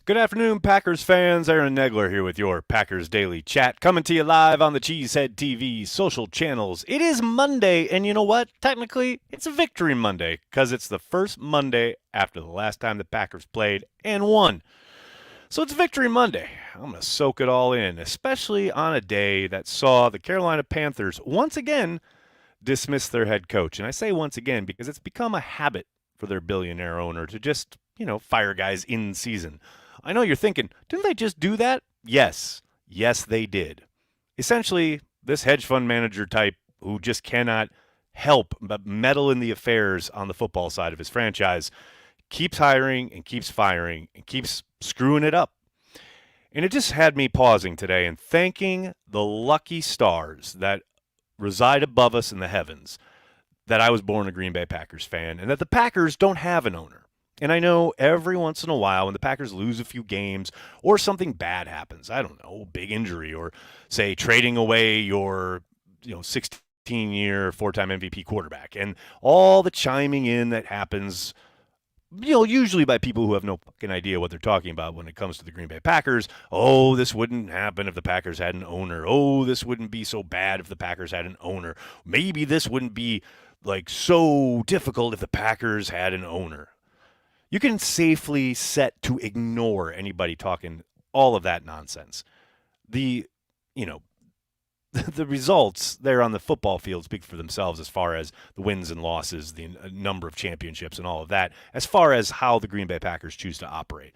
Good afternoon, Packers fans. Aaron Negler here with your Packers Daily Chat, coming to you live on the Cheesehead TV social channels. It is Monday, and you know what? Technically, it's a victory Monday because it's the first Monday after the last time the Packers played and won. So it's Victory Monday. I'm going to soak it all in, especially on a day that saw the Carolina Panthers once again dismiss their head coach. And I say once again because it's become a habit for their billionaire owner to just, fire guys in season. I know you're thinking, didn't they just do that? Yes. Yes, they did. Essentially, this hedge fund manager type who just cannot help but meddle in the affairs on the football side of his franchise keeps hiring and keeps firing and keeps screwing it up. And it just had me pausing today and thanking the lucky stars that reside above us in the heavens that I was born a Green Bay Packers fan and that the Packers don't have an owner. And I know every once in a while when the Packers lose a few games or something bad happens, I don't know, big injury or say trading away your 16-year four-time MVP quarterback and all the chiming in that happens usually by people who have no fucking idea what they're talking about when it comes to the Green Bay Packers. Oh, this wouldn't happen if the Packers had an owner. Oh, this wouldn't be so bad if the Packers had an owner. Maybe this wouldn't be so difficult if the Packers had an owner. You can safely set to ignore anybody talking all of that nonsense. The, you know, the results there on the football field speak for themselves as far as the wins and losses, the number of championships and all of that, as far as how the Green Bay Packers choose to operate.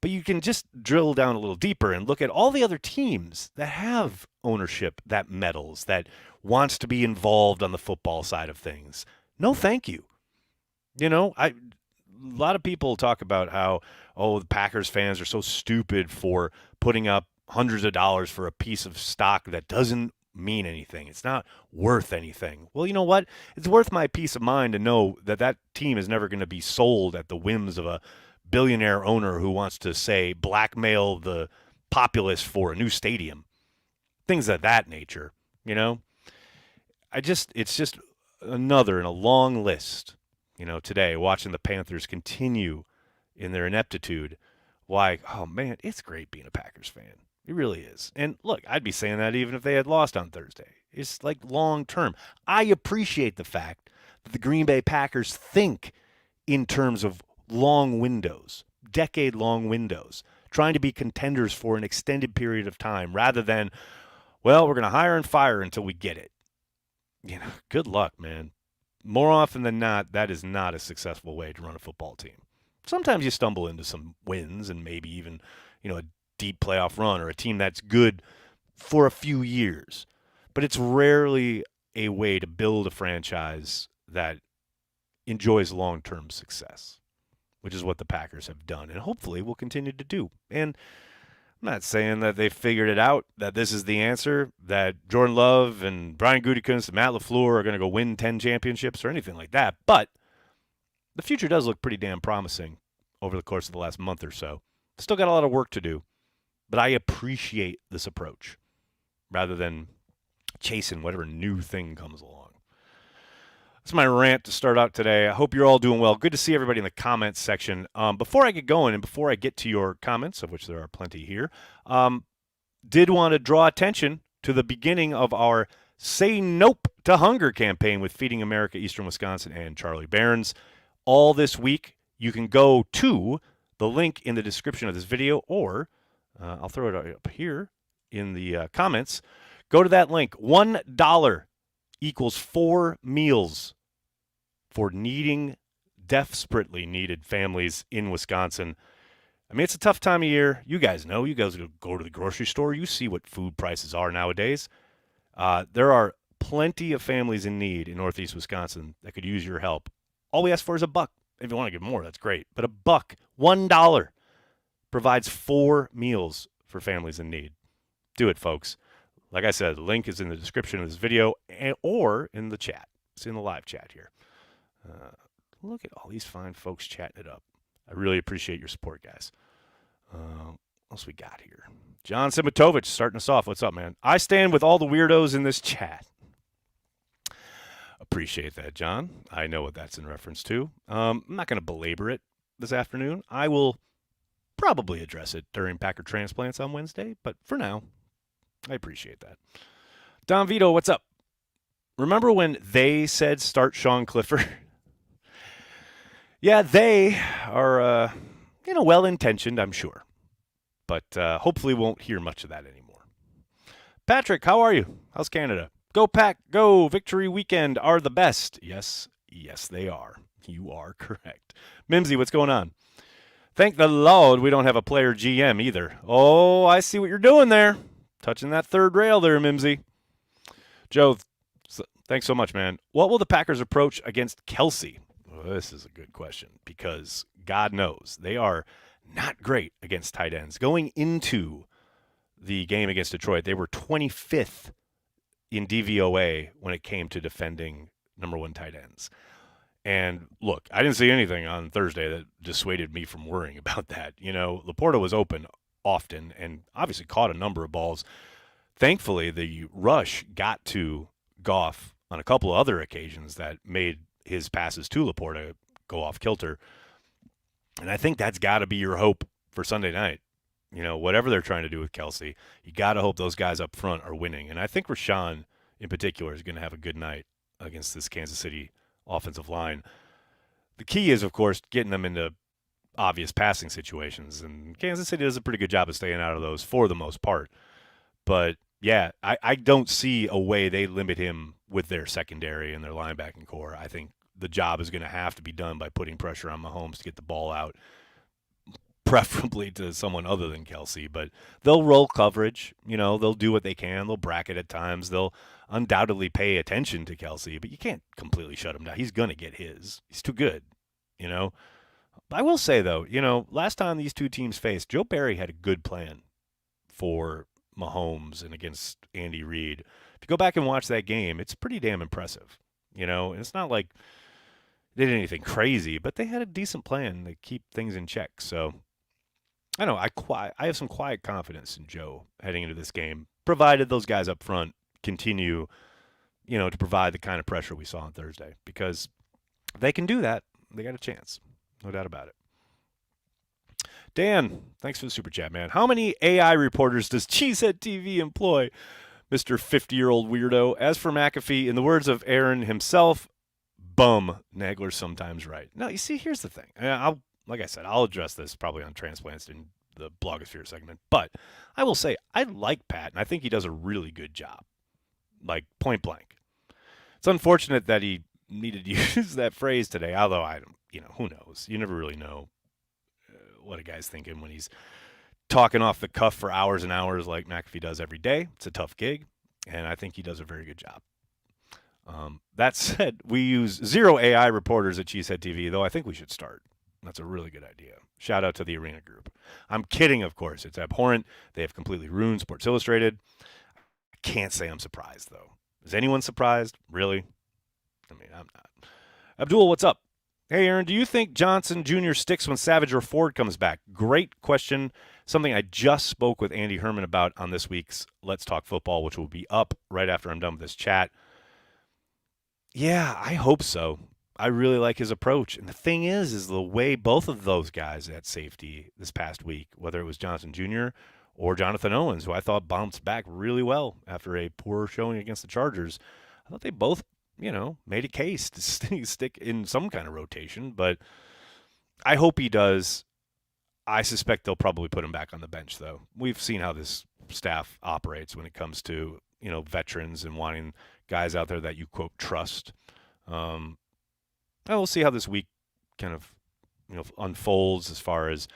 But you can just drill down a little deeper and look at all the other teams that have ownership that meddles, that wants to be involved on the football side of things. No, thank you. A lot of people talk about how, the Packers fans are so stupid for putting up hundreds of dollars for a piece of stock that doesn't mean anything. It's not worth anything. Well, you know what? It's worth my peace of mind to know that that team is never going to be sold at the whims of a billionaire owner who wants to, say, blackmail the populace for a new stadium. Things of that nature, it's just another in a long list. Today, watching the Panthers continue in their ineptitude, oh man, it's great being a Packers fan. It really is. And look, I'd be saying that even if they had lost on Thursday. It's long term. I appreciate the fact that the Green Bay Packers think in terms of long windows, decade-long windows, trying to be contenders for an extended period of time rather than, we're going to hire and fire until we get it. Good luck, man. More often than not, that is not a successful way to run a football team. Sometimes you stumble into some wins and maybe even, a deep playoff run or a team that's good for a few years. But it's rarely a way to build a franchise that enjoys long-term success, which is what the Packers have done and hopefully will continue to do. And I'm not saying that they figured it out, that this is the answer, that Jordan Love and Brian Gutekunst and Matt LaFleur are going to go win 10 championships or anything like that. But the future does look pretty damn promising over the course of the last month or so. Still got a lot of work to do, but I appreciate this approach rather than chasing whatever new thing comes along. That's my rant to start out today. I hope you're all doing well. Good to see everybody in the comments section. Before I get going and before I get to your comments, of which there are plenty here, did want to draw attention to the beginning of our Say Nope to Hunger campaign with Feeding America, Eastern Wisconsin, and Charlie Barron's. All this week, you can go to the link in the description of this video, or I'll throw it up here in the comments. Go to that link. $1 equals 4 meals for desperately needed families in Wisconsin. I mean, it's a tough time of year. You guys know. You guys go to the grocery store. You see what food prices are nowadays. There are plenty of families in need in Northeast Wisconsin that could use your help. All we ask for is $1. If you want to give more, that's great. But $1 provides 4 meals for families in need. Do it, folks. Like I said, the link is in the description of this video or in the chat. It's in the live chat here. Look at all these fine folks chatting it up. I really appreciate your support, guys. What else we got here? John Simitovich starting us off. What's up, man? I stand with all the weirdos in this chat. Appreciate that, John. I know what that's in reference to. I'm not going to belabor it this afternoon. I will probably address it during Packer Transplants on Wednesday, but for now, I appreciate that. Don Vito, what's up? Remember when they said start Sean Clifford? Yeah, they are, well-intentioned, I'm sure. But hopefully won't hear much of that anymore. Patrick, how are you? How's Canada? Go Pack, go. Victory weekend are the best. Yes, they are. You are correct. Mimsy, what's going on? Thank the Lord we don't have a player GM either. Oh, I see what you're doing there. Touching that third rail there, Mimsy. Joe, thanks so much, man. What will the Packers approach against Kelce? Well, this is a good question because God knows they are not great against tight ends. Going into the game against Detroit, they were 25th in DVOA when it came to defending number one tight ends. And look, I didn't see anything on Thursday that dissuaded me from worrying about that. Laporta was open often and obviously caught a number of balls. Thankfully, the rush got to Goff on a couple of other occasions that made his passes to Laporta go off kilter. And I think that's got to be your hope for Sunday night. Whatever they're trying to do with Kelce, you got to hope those guys up front are winning. And I think Rashawn in particular is going to have a good night against this Kansas City offensive line. The key is, of course, getting them into obvious passing situations. And Kansas City does a pretty good job of staying out of those for the most part. But, yeah, I don't see a way they limit him with their secondary and their linebacking core. I think the job is going to have to be done by putting pressure on Mahomes to get the ball out, preferably to someone other than Kelce. But they'll roll coverage. They'll do what they can. They'll bracket at times. They'll undoubtedly pay attention to Kelce, but you can't completely shut him down. He's going to get his. He's too good, I will say, though, last time these two teams faced, Joe Barry had a good plan for Mahomes and against Andy Reid. If you go back and watch that game, it's pretty damn impressive, and it's not like they did anything crazy, but they had a decent plan to keep things in check. So I don't know. I have some quiet confidence in Joe heading into this game, provided those guys up front continue, to provide the kind of pressure we saw on Thursday. Because if they can do that, they got a chance. No doubt about it. Dan, thanks for the super chat, man. How many AI reporters does Cheesehead TV employ, Mr. 50-year-old weirdo? As for McAfee, in the words of Aaron himself, bum. Nagler's sometimes right. No, you see, here's the thing. Like I said, I'll address this probably on Transplants in the blogosphere segment. But I will say, I like Pat, and I think he does a really good job. Like, point blank. It's unfortunate that he needed to use that phrase today, although I don't, who knows? You never really know what a guy's thinking when he's talking off the cuff for hours and hours like McAfee does every day. It's a tough gig, and I think he does a very good job. That said, we use 0 AI reporters at Cheesehead TV, though I think we should start. That's a really good idea. Shout out to the Arena Group. I'm kidding, of course. It's abhorrent. They have completely ruined Sports Illustrated. I can't say I'm surprised, though. Is anyone surprised? Really? I mean, I'm not. Abdul, what's up? Hey, Aaron, do you think Johnson Jr. sticks when Savage or Ford comes back? Great question. Something I just spoke with Andy Herman about on this week's Let's Talk Football, which will be up right after I'm done with this chat. Yeah, I hope so. I really like his approach. And the thing is the way both of those guys at safety this past week, whether it was Johnson Jr. or Jonathan Owens, who I thought bounced back really well after a poor showing against the Chargers, I thought they both, made a case to stick in some kind of rotation. But I hope he does. I suspect they'll probably put him back on the bench, though. We've seen how this staff operates when it comes to, veterans and wanting guys out there that you, quote, trust. We'll see how this week kind of, unfolds as far as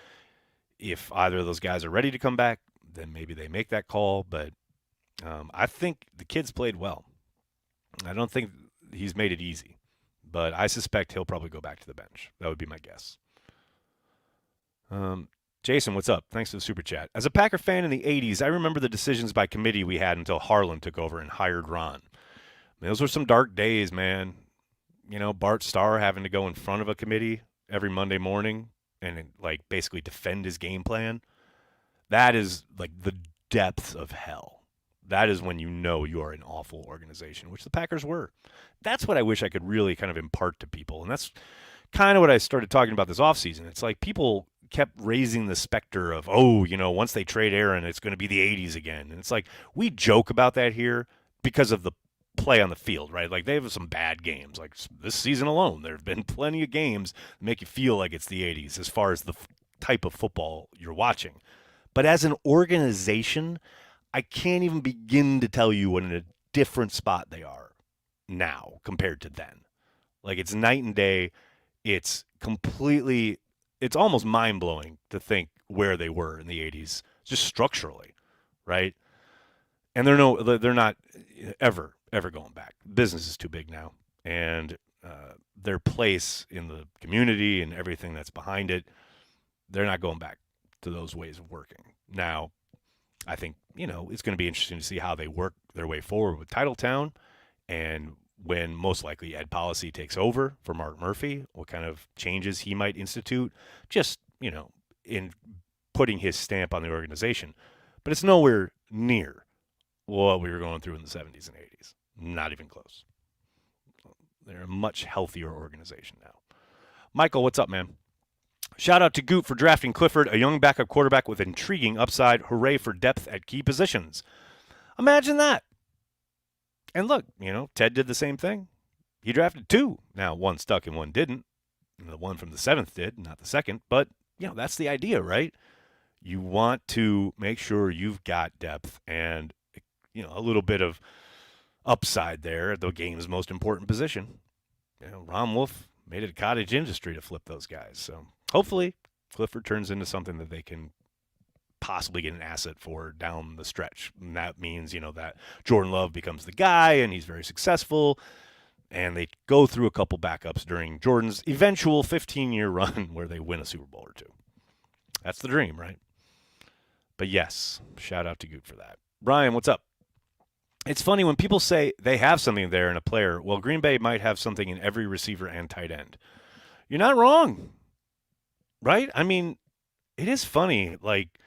if either of those guys are ready to come back, then maybe they make that call. But I think the kid's played well. I don't think he's made it easy, but I suspect he'll probably go back to the bench. That would be my guess. Jason, what's up? Thanks for the super chat. As a Packer fan in the 80s, I remember the decisions by committee we had until Harlan took over and hired Ron. Those were some dark days, man. Bart Starr having to go in front of a committee every Monday morning and, basically defend his game plan. That is, the depths of hell. That is when you are an awful organization, which the Packers were. That's what I wish I could really kind of impart to people. And that's kind of what I started talking about this offseason. It's like people kept raising the specter of, oh, once they trade Aaron, it's going to be the 80s again. And it's like, we joke about that here because of the play on the field, right? Like, they have some bad games. Like, this season alone, there have been plenty of games that make you feel like it's the 80s as far as the type of football you're watching. But as an organization, I can't even begin to tell you what in a different spot they are now compared to then. Like, it's night and day. It's almost mind-blowing to think where they were in the 80s, just structurally, right? And they're not ever going back. Business is too big now, and their place in the community and everything that's behind it, they're not going back to those ways of working. Now, I think, it's going to be interesting to see how they work their way forward with Titletown, and when most likely Ed Policy takes over for Mark Murphy, what kind of changes he might institute, just, in putting his stamp on the organization. But it's nowhere near what we were going through in the 70s and 80s. Not even close. They're a much healthier organization now. Michael, what's up, man? Shout out to Goot for drafting Clifford, a young backup quarterback with intriguing upside. Hooray for depth at key positions. Imagine that. And look, Ted did the same thing. He drafted 2. Now, one stuck and one didn't. The one from the 7th did, not the 2nd. But, that's the idea, right? You want to make sure you've got depth and, a little bit of upside there at the game's most important position. Ron Wolf made it a cottage industry to flip those guys. So hopefully Clifford turns into something that they can possibly get an asset for down the stretch. And that means, that Jordan Love becomes the guy and he's very successful. And they go through a couple backups during Jordan's eventual 15-year run where they win a Super Bowl or 2. That's the dream, right? But yes, shout out to Goot for that. Brian, what's up? It's funny when people say they have something there in a player. Well, Green Bay might have something in every receiver and tight end. You're not wrong, right? I mean, it is funny. Like,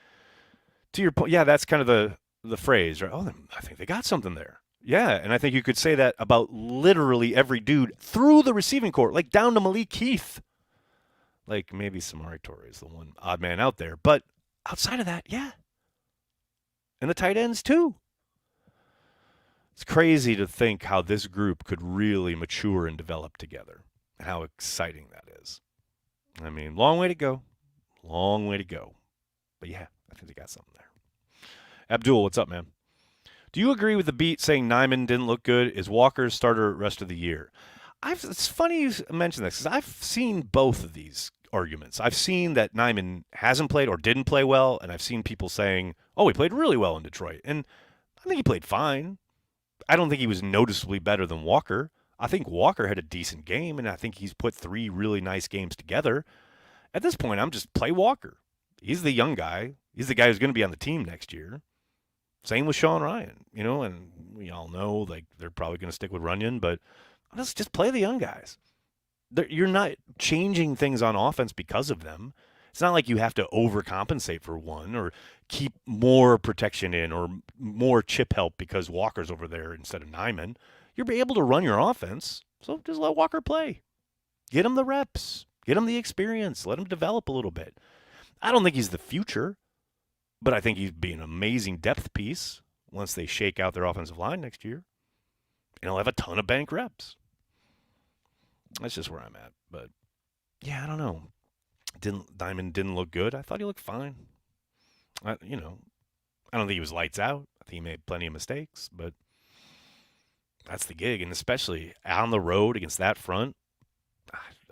to your point, yeah, that's kind of the phrase, right? Oh, I think they got something there. Yeah, and I think you could say that about literally every dude through the receiving corps, like down to Malik Heath. Like, maybe Samari Torrey is the one odd man out there. But outside of that, yeah. And the tight ends, too. It's crazy to think how this group could really mature and develop together and how exciting that is. I mean, long way to go. Long way to go. But yeah, I think they got something there. Abdul, what's up, man? Do you agree with the beat saying Nyman didn't look good? Is Walker's starter rest of the year? It's funny you mention this because I've seen both of these arguments. I've seen that Nyman hasn't played or didn't play well, and I've seen people saying, oh, he played really well in Detroit. And I think he played fine. I don't think he was noticeably better than Walker. I think Walker had a decent game, and I think he's put 3 really nice games together. At this point, I'm just play Walker. He's the young guy. He's the guy who's going to be on the team next year. Same with Sean Ryan, and we all know like they're probably going to stick with Runyon, but let's just play the young guys. You're not changing things on offense because of them. It's not like you have to overcompensate for one or keep more protection in or more chip help because Walker's over there instead of Nyman. You'll be able to run your offense, so just let Walker play. Get him the reps. Get him the experience. Let him develop a little bit. I don't think he's the future, but I think he'd be an amazing depth piece once they shake out their offensive line next year. And he'll have a ton of bank reps. That's just where I'm at. But, yeah, I don't know. Diamond didn't look good. I thought he looked fine. I don't think he was lights out. I think he made plenty of mistakes, but that's the gig. And especially on the road against that front,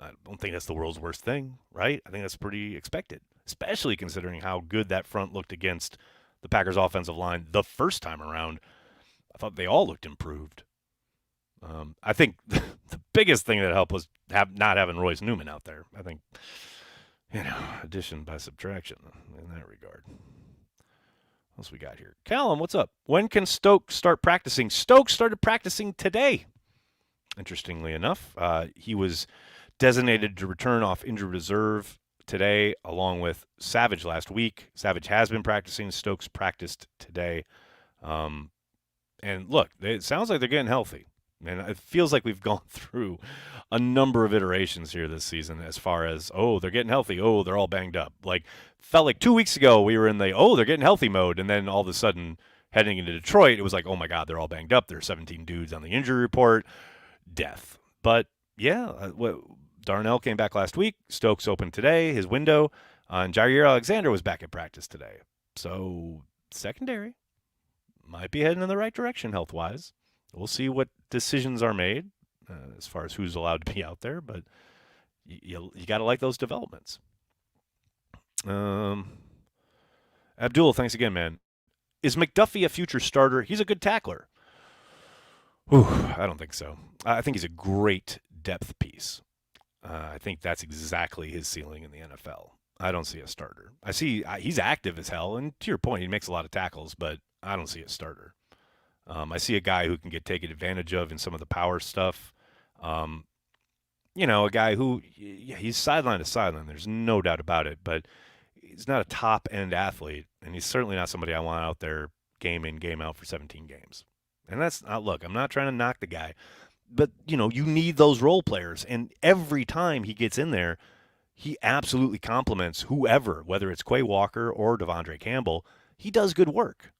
I don't think that's the world's worst thing, right? I think that's pretty expected, especially considering how good that front looked against the Packers' offensive line the first time around. I thought they all looked improved. I think the biggest thing that helped was not having Royce Newman out there. I think, addition by subtraction in that regard. What else we got here? Callum, what's up? When can Stokes start practicing? Stokes started practicing today. Interestingly enough, he was designated to return off injured reserve today, along with Savage last week. Savage has been practicing. Stokes practiced today. And look, it sounds like they're getting healthy. And it feels like we've gone through a number of iterations here this season as far as, oh, they're getting healthy. Oh, they're all banged up. Like, felt like 2 weeks ago we were in the, oh, they're getting healthy mode. And then all of a sudden, heading into Detroit, it was like, oh, my God, they're all banged up. There's 17 dudes on the injury report. Death. But, yeah, Darnell came back last week. Stokes opened today, his window. And Jair Alexander was back at practice today. So, secondary might be heading in the right direction health-wise. We'll see what decisions are made as far as who's allowed to be out there, but you got to like those developments. Abdul, thanks again, man. Is McDuffie a future starter? He's a good tackler. Whew, I don't think so. I think he's a great depth piece. I think that's exactly his ceiling in the NFL. I don't see a starter. I see he's active as hell, and to your point, he makes a lot of tackles, but I don't see a starter. I see a guy who can get taken advantage of in some of the power stuff. A guy who, he's sideline to sideline. There's no doubt about it, but he's not a top-end athlete, and he's certainly not somebody I want out there game in, game out for 17 games. And that's not, look, I'm not trying to knock the guy, but, you need those role players, and every time he gets in there, he absolutely compliments whoever, whether it's Quay Walker or Devondre Campbell. He does good work.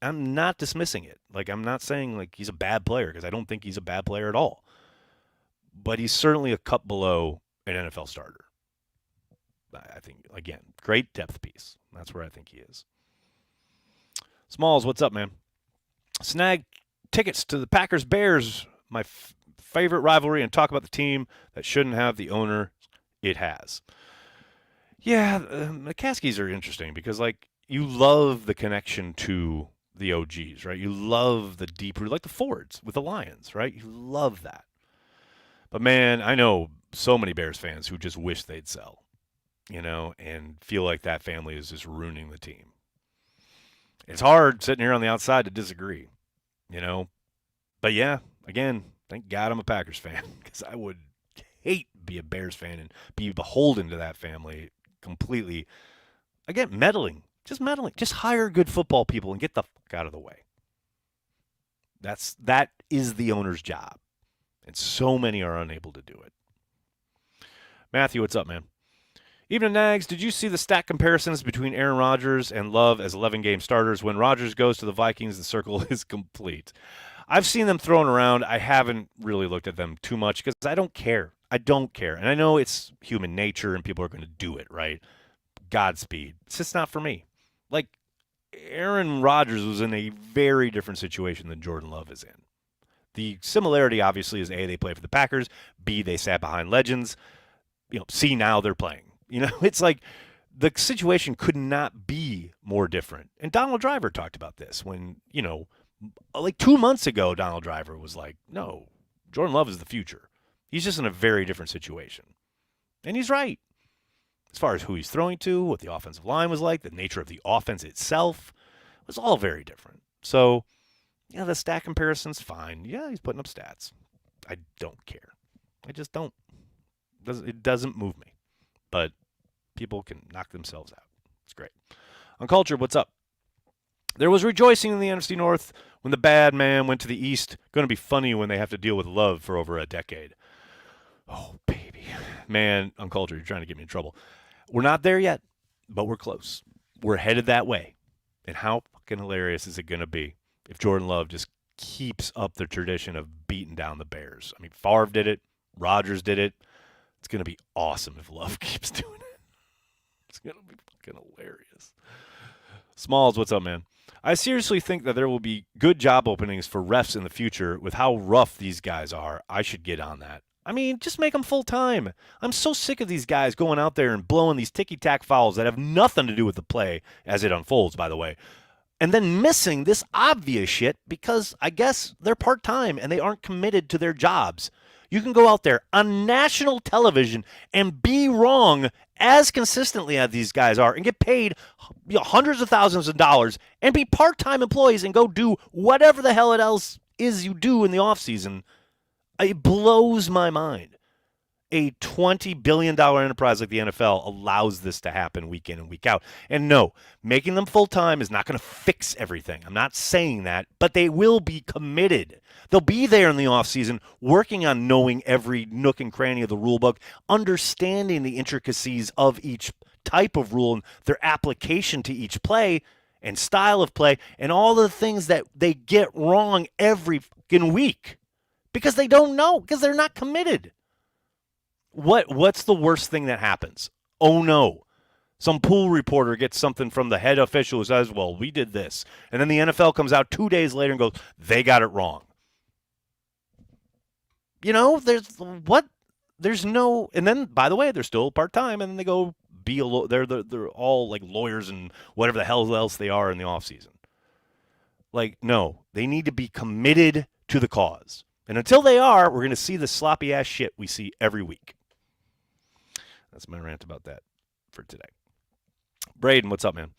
I'm not dismissing it. Like, I'm not saying, like, he's a bad player, because I don't think he's a bad player at all. But he's certainly a cut below an NFL starter. I think, again, great depth piece. That's where I think he is. Smalls, what's up, man? Snag tickets to the Packers-Bears, my favorite rivalry, and talk about the team that shouldn't have the owner it has. Yeah, McCaskies are interesting because, like, you love the connection to the OGs, right? You love the deep root, like the Fords with the Lions, right? You love that. But, man, I know so many Bears fans who just wish they'd sell, and feel like that family is just ruining the team. It's hard sitting here on the outside to disagree, But, yeah, again, thank God I'm a Packers fan because I would hate to be a Bears fan and be beholden to that family completely. Again, meddling. Just hire good football people and get the fuck out of the way. That is the owner's job. And so many are unable to do it. Matthew, what's up, man? Evening, Nags. Did you see the stat comparisons between Aaron Rodgers and Love as 11-game starters? When Rodgers goes to the Vikings, the circle is complete. I've seen them thrown around. I haven't really looked at them too much because I don't care. And I know it's human nature and people are going to do it, right? Godspeed. It's just not for me. Like, Aaron Rodgers was in a very different situation than Jordan Love is in. The similarity, obviously, is A, they play for the Packers. B, they sat behind legends. C, now they're playing. It's like the situation could not be more different. And Donald Driver talked about this when, like 2 months ago, Donald Driver was like, no, Jordan Love is the future. He's just in a very different situation. And he's right. As far as who he's throwing to, what the offensive line was like, the nature of the offense itself was all very different. So, the stat comparison's fine. Yeah, he's putting up stats. I don't care. I just don't. It doesn't move me. But people can knock themselves out. It's great. On Culture, what's up? There was rejoicing in the NFC North when the bad man went to the East. Going to be funny when they have to deal with Love for over a decade. Oh, baby. Man, on Culture, you're trying to get me in trouble. We're not there yet, but we're close. We're headed that way. And how fucking hilarious is it going to be if Jordan Love just keeps up the tradition of beating down the Bears? I mean, Favre did it. Rodgers did it. It's going to be awesome if Love keeps doing it. It's going to be fucking hilarious. Smalls, what's up, man? I seriously think that there will be good job openings for refs in the future with how rough these guys are. I should get on that. I mean, just make them full-time. I'm so sick of these guys going out there and blowing these ticky-tack fouls that have nothing to do with the play as it unfolds, by the way, and then missing this obvious shit because I guess they're part-time and they aren't committed to their jobs. You can go out there on national television and be wrong as consistently as these guys are and get paid hundreds of thousands of dollars and be part-time employees and go do whatever the hell it else is you do in the off-season. It blows my mind. a $20 billion enterprise like the NFL allows this to happen week in and week out. And no, making them full-time is not going to fix everything. I'm not saying that, but they will be committed. They'll be there in the offseason working on knowing every nook and cranny of the rule book, understanding the intricacies of each type of rule and their application to each play and style of play and all the things that they get wrong every fucking week because they don't know, because they're not committed. What's the worst thing that happens? Oh no. Some pool reporter gets something from the head official who says, well, we did this. And then the NFL comes out 2 days later and goes, they got it wrong. You know, there's no, and then, by the way, they're still part-time, and then they go be a they're all like lawyers and whatever the hell else they are in the offseason. Like, no, they need to be committed to the cause. And until they are, we're going to see the sloppy-ass shit we see every week. That's my rant about that for today. Braden, what's up, man?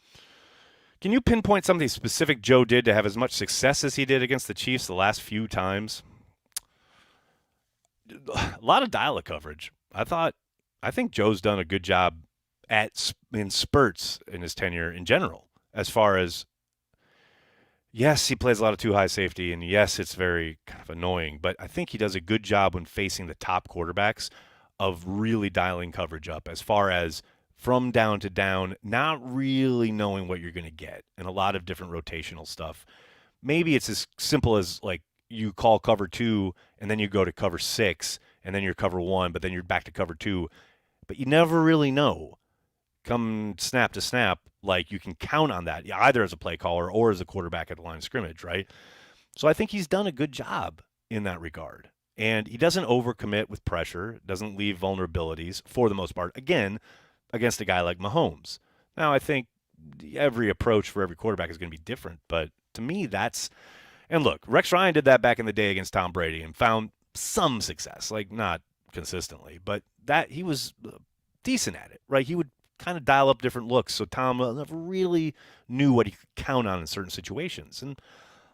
Can you pinpoint something specific Joe did to have as much success as he did against the Chiefs the last few times? A lot of dial-up coverage. I think Joe's done a good job in spurts in his tenure in general, as far as, yes, he plays a lot of too high safety, and yes, it's very kind of annoying, but I think he does a good job when facing the top quarterbacks of really dialing coverage up as far as from down to down, not really knowing what you're going to get, and a lot of different rotational stuff. Maybe it's as simple as like you call cover 2 and then you go to cover 6 and then you're cover 1, but then you're back to cover 2. But you never really know come snap to snap, like you can count on that either as a play caller or as a quarterback at the line of scrimmage, right? So I think he's done a good job in that regard. And he doesn't overcommit with pressure, doesn't leave vulnerabilities for the most part, again, against a guy like Mahomes. Now, I think every approach for every quarterback is going to be different, but to me, that's – and look, Rex Ryan did that back in the day against Tom Brady and found some success, like not consistently, but that he was decent at it, right? He would kind of dial up different looks, so Tom never really knew what he could count on in certain situations. And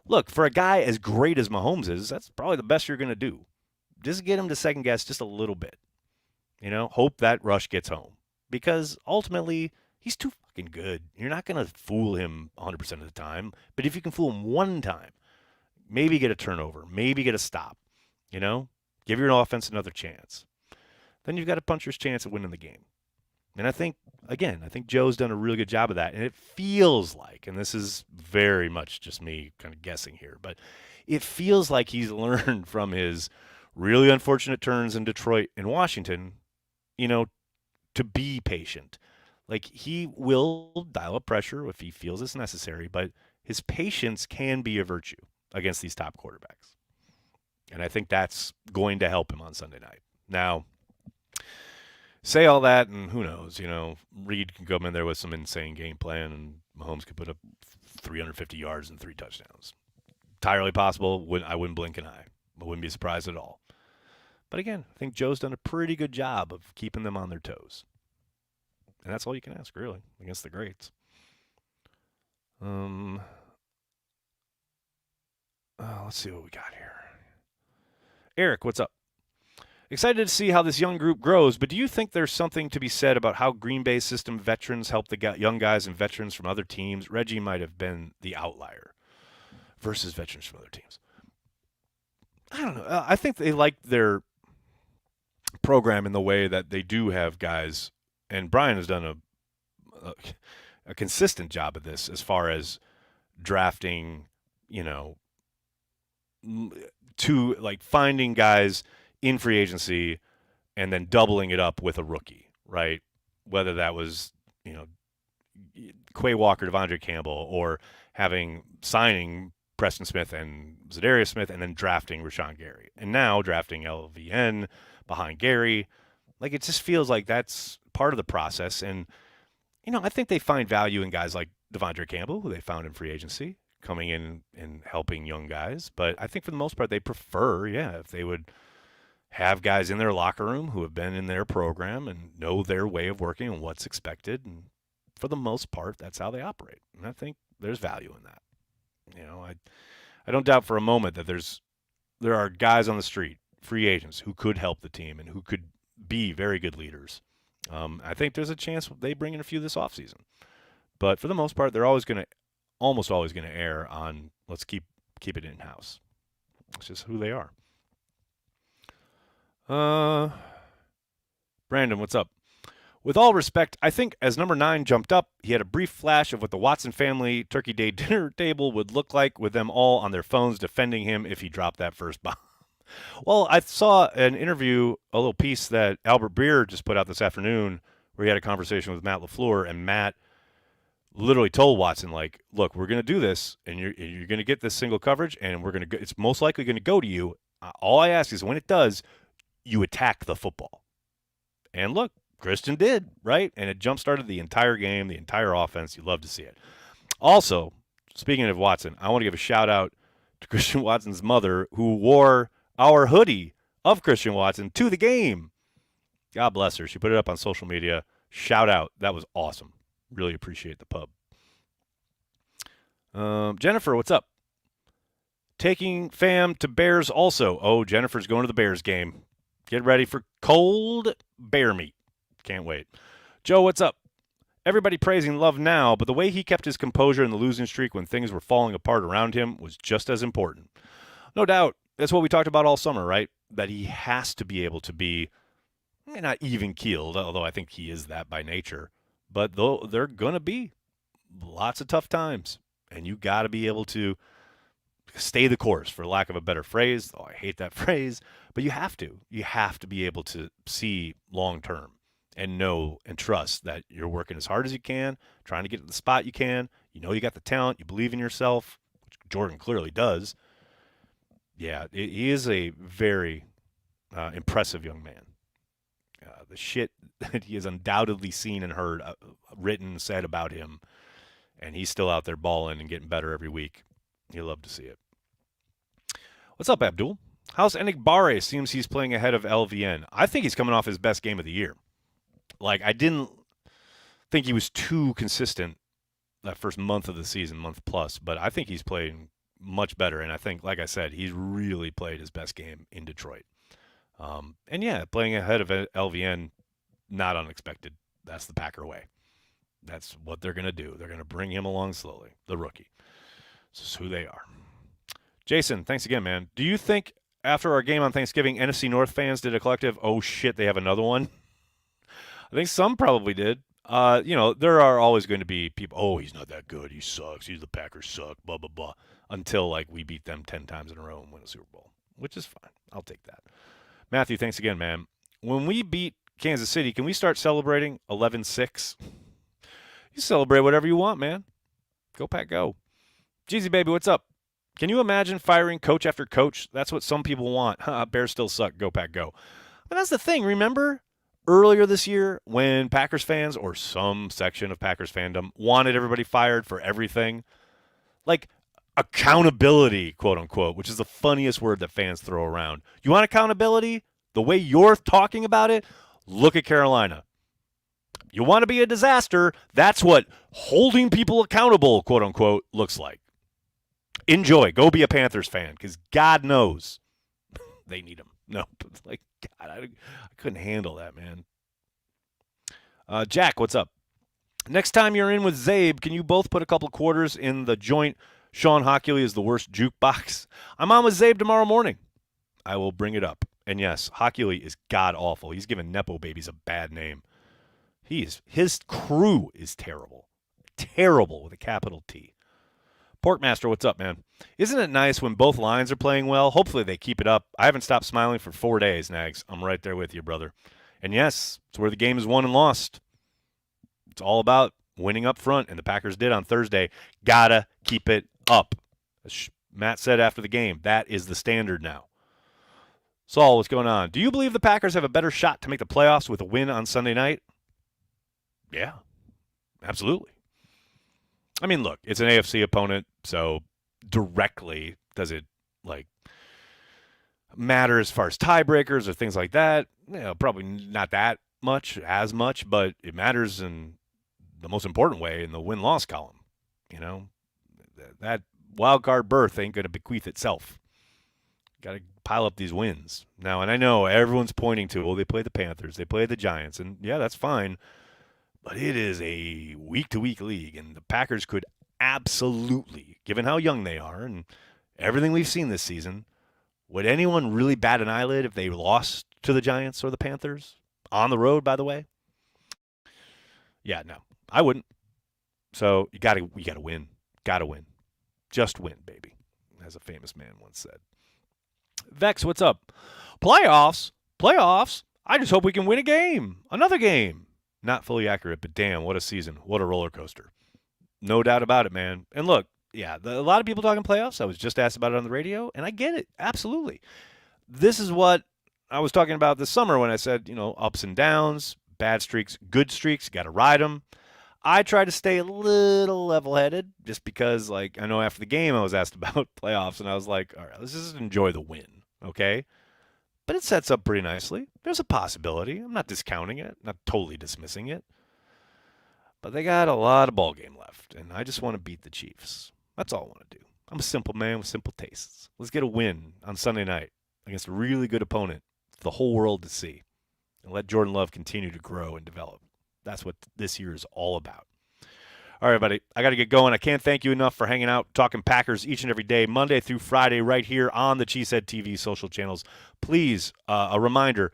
look, for a guy as great as Mahomes is, that's probably the best you're going to do. Just get him to second guess just a little bit. You know, hope that rush gets home. Because ultimately, he's too fucking good. You're not going to fool him 100% of the time. But if you can fool him one time, maybe get a turnover, maybe get a stop, you know, give your offense another chance. Then you've got a puncher's chance of winning the game. And I think Joe's done a really good job of that. And it feels like, and this is very much just me kind of guessing here, but it feels like he's learned from his really unfortunate turns in Detroit and Washington, you know, to be patient. Like, he will dial up pressure if he feels it's necessary, but his patience can be a virtue against these top quarterbacks. And I think that's going to help him on Sunday night. Now, say all that, and who knows, you know, Reed can come in there with some insane game plan, and Mahomes could put up 350 yards and 3 touchdowns. Entirely possible. I wouldn't blink an eye. I wouldn't be surprised at all. But again, I think Joe's done a pretty good job of keeping them on their toes. And that's all you can ask, really, against the greats. Let's see what we got here. Eric, what's up? Excited to see how this young group grows, but do you think there's something to be said about how Green Bay's system veterans help the young guys and veterans from other teams? Reggie might have been the outlier versus veterans from other teams. I don't know. I think they like their program in the way that they do have guys, and Brian has done a consistent job of this as far as drafting, you know, to like finding guys in free agency and then doubling it up with a rookie, right? Whether that was, you know, Quay Walker, Devondre Campbell, or signing Preston Smith and Zadarius Smith and then drafting Rashawn Gary. And now drafting LVN behind Gary. Like, it just feels like that's part of the process. And, you know, I think they find value in guys like Devondre Campbell, who they found in free agency, coming in and helping young guys. But I think for the most part, they prefer, if they would have guys in their locker room who have been in their program and know their way of working and what's expected. And for the most part, that's how they operate. And I think there's value in that. You know, I don't doubt for a moment that there are guys on the street, free agents, who could help the team and who could be very good leaders. I think there's a chance they bring in a few this offseason. But for the most part, they're almost always going to err on let's keep it in-house. It's just who they are. Brandon, what's up? With all respect, I think as number 9 jumped up, he had a brief flash of what the Watson family Turkey Day dinner table would look like with them all on their phones defending him if he dropped that first bomb. Well, I saw an interview, a little piece that Albert Breer just put out this afternoon where he had a conversation with Matt LaFleur, and Matt literally told Watson, like, look, we're going to do this, and you're going to get this single coverage, and it's most likely going to go to you. All I ask is when it does, you attack the football. And look, Christian did, right? And it jump-started the entire game, the entire offense. You love to see it. Also, speaking of Watson, I want to give a shout-out to Christian Watson's mother, who wore our hoodie of Christian Watson to the game. God bless her. She put it up on social media. Shout out. That was awesome. Really appreciate the pub. Jennifer, what's up? Taking fam to Bears also. Oh, Jennifer's going to the Bears game. Get ready for cold bear meat. Can't wait. Joe, what's up? Everybody praising Love now, but the way he kept his composure in the losing streak when things were falling apart around him was just as important. No doubt. That's what we talked about all summer, right? That he has to be able to be not even-keeled, although I think he is that by nature. But they're going to be lots of tough times, and you got to be able to stay the course, for lack of a better phrase. Oh, I hate that phrase, but you have to. You have to be able to see long-term and know and trust that you're working as hard as you can, trying to get to the spot you can. You know you got the talent. You believe in yourself, which Jordan clearly does. Yeah, he is a very impressive young man. The shit that he has undoubtedly seen and heard, written, said about him, and he's still out there balling and getting better every week. You love to see it. What's up, Abdul? How's Enik Barre? Seems he's playing ahead of LVN. I think he's coming off his best game of the year. Like, I didn't think he was too consistent that first month of the season, month plus, but I think he's playing much better, and I think, like I said, he's really played his best game in Detroit. And yeah, playing ahead of LVN, not unexpected. That's the Packer way. That's what they're going to do. They're going to bring him along slowly, the rookie. This is who they are. Jason, thanks again, man. Do you think after our game on Thanksgiving, NFC North fans did a collective, oh shit, they have another one? I think some probably did. There are always going to be people, oh, he's not that good. He sucks. The Packers suck, blah, blah, blah, until, like, we beat them 10 times in a row and win a Super Bowl, which is fine. I'll take that. Matthew, thanks again, man. When we beat Kansas City, can we start celebrating 11-6? You celebrate whatever you want, man. Go, Pack, go. Jeezy, baby, what's up? Can you imagine firing coach after coach? That's what some people want. Bears still suck. Go, Pack, go. But that's the thing. Remember earlier this year when Packers fans, or some section of Packers fandom, wanted everybody fired for everything? Like, accountability, quote unquote, which is the funniest word that fans throw around. You want accountability? The way you're talking about it? Look at Carolina. You want to be a disaster? That's what holding people accountable, quote unquote, looks like. Enjoy. Go be a Panthers fan, because God knows they need him. No, like, God, I couldn't handle that, man. Jack, what's up? Next time you're in with Zabe, can you both put a couple quarters in the joint? Sean Hockley is the worst jukebox. I'm on with Zabe tomorrow morning. I will bring it up. And yes, Hockley is god-awful. He's given Nepo babies a bad name. His crew is terrible. Terrible with a capital T. Porkmaster, what's up, man? Isn't it nice when both lines are playing well? Hopefully they keep it up. I haven't stopped smiling for 4 days, Nags. I'm right there with you, brother. And yes, it's where the game is won and lost. It's all about winning up front, and the Packers did on Thursday. Gotta keep it up. As Matt said after the game, that is the standard now. Saul, what's going on? Do you believe the Packers have a better shot to make the playoffs with a win on Sunday night? Yeah, absolutely. I mean, look, it's an AFC opponent, so directly does it, matter as far as tiebreakers or things like that? Probably not as much, but it matters in the most important way in the win-loss column. That wild card berth ain't going to bequeath itself. Got to pile up these wins now. And I know everyone's pointing to, well, they play the Panthers, they play the Giants, and yeah, that's fine. But it is a week-to-week league, and the Packers could absolutely, given how young they are and everything we've seen this season, would anyone really bat an eyelid if they lost to the Giants or the Panthers on the road? By the way, yeah, no, I wouldn't. So you gotta win, gotta win, just win, baby, as a famous man once said. Vex, what's up? Playoffs. I just hope we can win a game, another game. Not fully accurate, but damn, what a season, what a roller coaster. No doubt about it, man. And look, yeah, a lot of people talking playoffs. I was just asked about it on the radio, and I get it, absolutely. This is what I was talking about this summer when I said, ups and downs, bad streaks, good streaks, got to ride them. I try to stay a little level-headed just because, I know after the game I was asked about playoffs, and I was like, all right, let's just enjoy the win, okay? But it sets up pretty nicely. There's a possibility. I'm not discounting it, not totally dismissing it. But they got a lot of ball game left, and I just want to beat the Chiefs. That's all I want to do. I'm a simple man with simple tastes. Let's get a win on Sunday night against a really good opponent for the whole world to see, and let Jordan Love continue to grow and develop. That's what this year is all about. All right, buddy, I got to get going. I can't thank you enough for hanging out, talking Packers each and every day, Monday through Friday, right here on the Cheesehead TV social channels. Please, a reminder,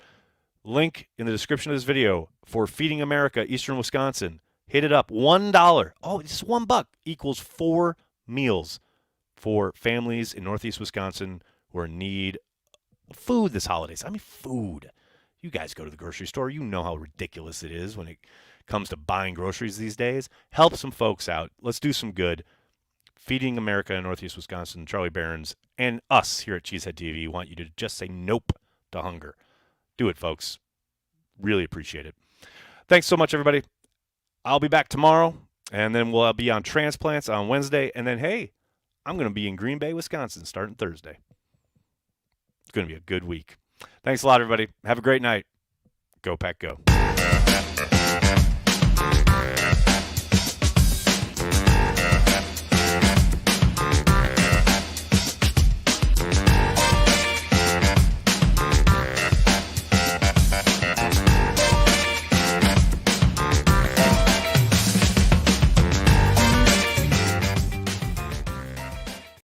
link in the description of this video for Feeding America, Eastern Wisconsin. Hit it up. $1. Oh, just $1 equals 4 meals for families in Northeast Wisconsin who are in need of food this holidays. I mean, food. You guys go to the grocery store. You know how ridiculous it is when it comes to buying groceries these days. Help some folks out. Let's do some good. Feeding America in Northeast Wisconsin, Charlie Barons, and us here at Cheesehead TV want you to just say nope to hunger. Do it, folks. Really appreciate it. Thanks so much, everybody. I'll be back tomorrow, and then we'll be on transplants on Wednesday. And then, hey, I'm going to be in Green Bay, Wisconsin, starting Thursday. It's going to be a good week. Thanks a lot, everybody. Have a great night. Go Pack Go.